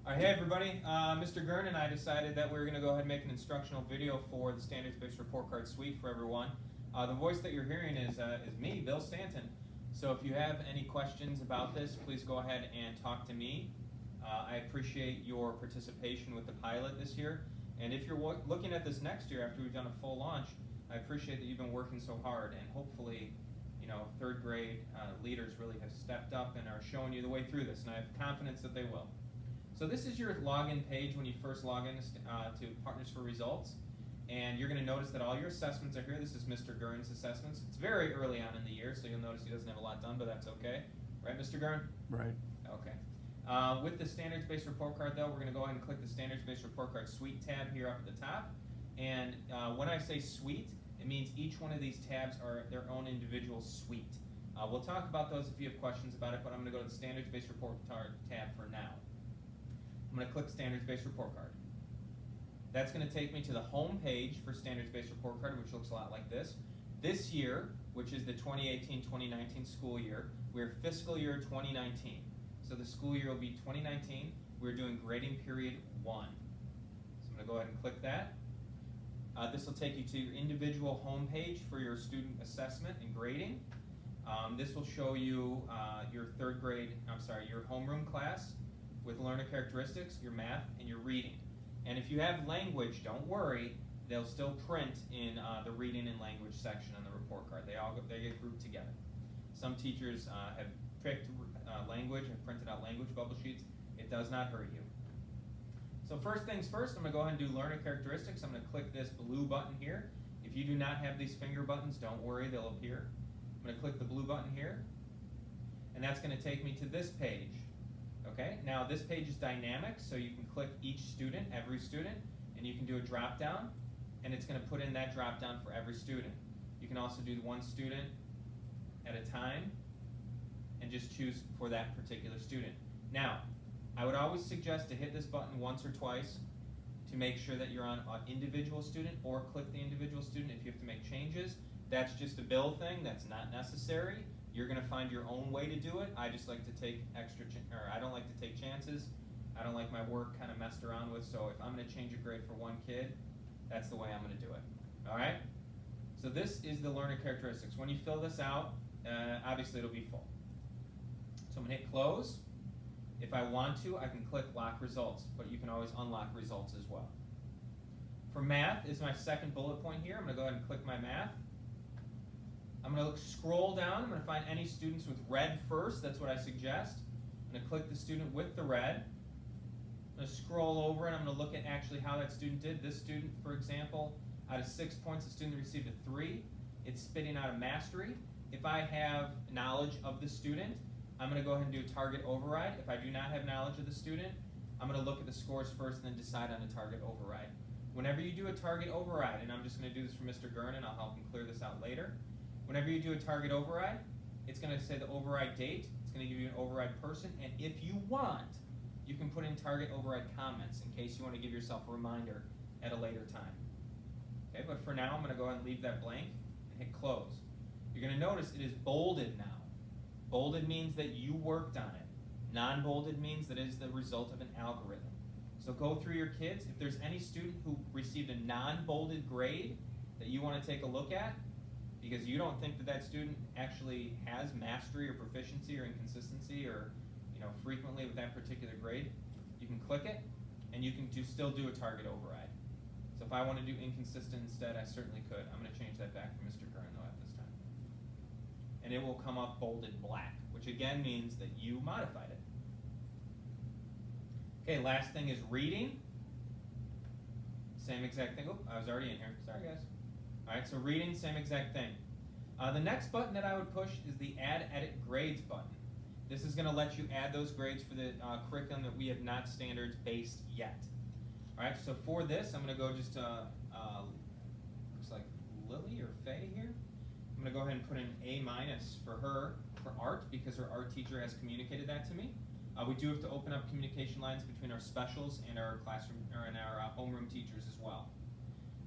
All right, hey everybody, Mr. Gurn and I decided that we were going to go ahead and make an instructional video for the standards-based report card suite for everyone. The voice that you're hearing is me, Bill Stanton. So if you have any questions about this, please go ahead and talk to me. I appreciate your participation with the pilot this year. And if you're looking at this next year after we've done a full launch, I appreciate that you've been working so hard, and hopefully, you know, third grade leaders really have stepped up and are showing you the way through this, and I have confidence that they will. So this is your login page when you first log in to Partners for Results, and you're going to notice that all your assessments are here. This is Mr. Gurn's assessments. It's very early on in the year, so you'll notice he doesn't have a lot done, but that's okay. Right, Mr. Gurn? Right. Okay. With the standards-based report card, though, we're going to go ahead and click the standards-based report card suite tab here up at the top. And when I say suite, it means each one of these tabs are their own individual suite. We'll talk about those if you have questions about it, but I'm going to go to the standards-based report card tab for now. I'm going to click Standards-Based Report Card. That's going to take me to the home page for Standards-Based Report Card, which looks a lot like this. This year, which is the 2018-2019 school year, we're fiscal year 2019. So the school year will be 2019. We're doing grading period 1. So I'm going to go ahead and click that. This will take you to your individual home page for your student assessment and grading. This will show you your your homeroom class with learner characteristics, your math, and your reading. And if you have language, don't worry, they'll still print in the reading and language section on the report card. They get grouped together. Some teachers have picked language and printed out language bubble sheets. It does not hurt you. So first things first, I'm going to go ahead and do learner characteristics. I'm going to click this blue button here. If you do not have these finger buttons, don't worry, they'll appear. I'm going to click the blue button here, and that's going to take me to this page. Okay, now this page is dynamic, so you can click each student, every student, and you can do a drop down, and it's going to put in that drop down for every student. You can also do one student at a time and just choose for that particular student. Now, I would always suggest to hit this button once or twice to make sure that you're on an individual student, or click the individual student if you have to make changes. That's just a Bill thing, that's not necessary. You're going to find your own way to do it. I just like to take I don't like to take chances. I don't like my work kind of messed around with, so if I'm going to change a grade for one kid, that's the way I'm going to do it. All right? So this is the learner characteristics. When you fill this out, obviously it'll be full. So I'm going to hit close. If I want to, I can click lock results, but you can always unlock results as well. For math is my second bullet point here. I'm going to go ahead and click my math. I'm going to scroll down. I'm going to find any students with red first. That's what I suggest. I'm going to click the student with the red. I'm going to scroll over and I'm going to look at actually how that student did. This student, for example, out of 6 points, the student received a 3. It's spitting out a mastery. If I have knowledge of the student, I'm going to go ahead and do a target override. If I do not have knowledge of the student, I'm going to look at the scores first and then decide on a target override. Whenever you do a target override, and I'm just going to do this for Mr. Gurn, and I'll help him clear this out later. Whenever you do a target override, it's going to say the override date, it's going to give you an override person, and if you want, you can put in target override comments in case you want to give yourself a reminder at a later time. Okay, but for now, I'm going to go ahead and leave that blank and hit close. You're going to notice it is bolded now. Bolded means that you worked on it. Non-bolded means that it is the result of an algorithm. So go through your kids. If there's any student who received a non-bolded grade that you want to take a look at, because you don't think that that student actually has mastery or proficiency or inconsistency or frequently with that particular grade, you can click it and you can still do a target override. So if I want to do inconsistent instead, I certainly could. I'm going to change that back for Mr. Gurn though at this time. And it will come up bolded black, which again means that you modified it. Okay, last thing is reading. Same exact thing. Oh, I was already in here. Sorry guys. Alright, so reading, same exact thing. The next button that I would push is the Add Edit Grades button. This is going to let you add those grades for the curriculum that we have not standards-based yet. Alright, so for this, I'm going to go just to, looks like Lily or Faye here. I'm going to go ahead and put an A- for her for art because her art teacher has communicated that to me. We do have to open up communication lines between our specials and our classroom and our homeroom teachers as well.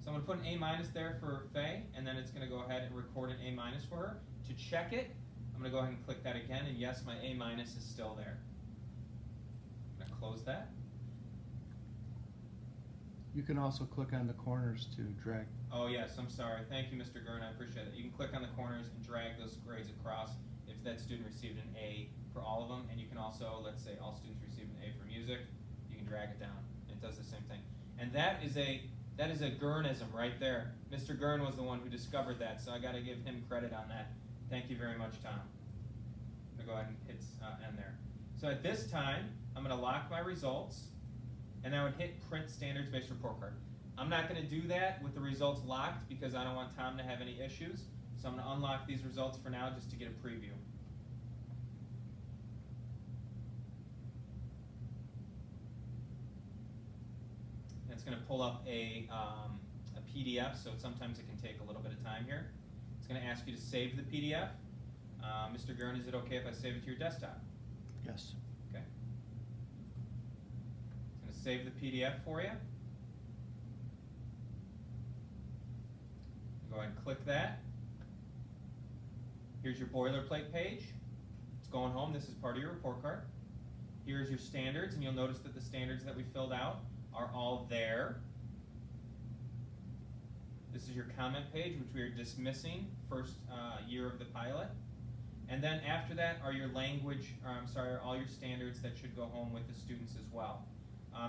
So I'm going to put an A- there for Faye, and then it's going to go ahead and record an A- for her. To check it, I'm going to go ahead and click that again, and yes, my A- is still there. I'm going to close that. You can also click on the corners to drag. Oh yes, I'm sorry. Thank you, Mr. Gurn, I appreciate it. You can click on the corners and drag those grades across if that student received an A for all of them, and you can also, let's say all students received an A for music, you can drag it down. It does the same thing. And that is a Gurnism right there. Mr. Gurn was the one who discovered that, so I gotta give him credit on that. Thank you very much, Tom. I'm gonna go ahead and hit end there. So at this time, I'm gonna lock my results, and I would hit print standards-based report card. I'm not gonna do that with the results locked because I don't want Tom to have any issues. So I'm gonna unlock these results for now just to get a preview. And it's gonna pull up a PDF, so sometimes it can take a little bit of time here. It's gonna ask you to save the PDF. Mr. Gurn, is it okay if I save it to your desktop? Yes. Okay. It's gonna save the PDF for you. Go ahead and click that. Here's your boilerplate page. It's going home. This is part of your report card. Here's your standards, and you'll notice that the standards that we filled out are all there. This is your comment page, which we are dismissing first year of the pilot. And then after that are your language, all your standards that should go home with the students as well.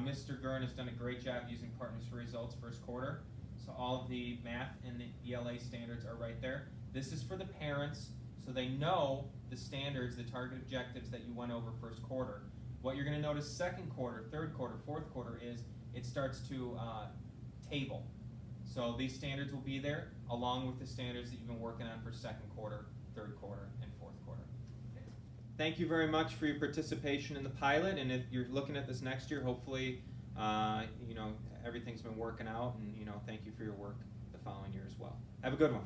Mr. Gurn has done a great job using Partners for Results first quarter. So all of the math and the ELA standards are right there. This is for the parents, so they know the standards, the target objectives that you went over first quarter. What you're going to notice second quarter, third quarter, fourth quarter is it starts to table. So these standards will be there along with the standards that you've been working on for second quarter, third quarter, and fourth quarter. Thank you very much for your participation in the pilot, and if you're looking at this next year, hopefully everything's been working out, and thank you for your work the following year as well. Have a good one.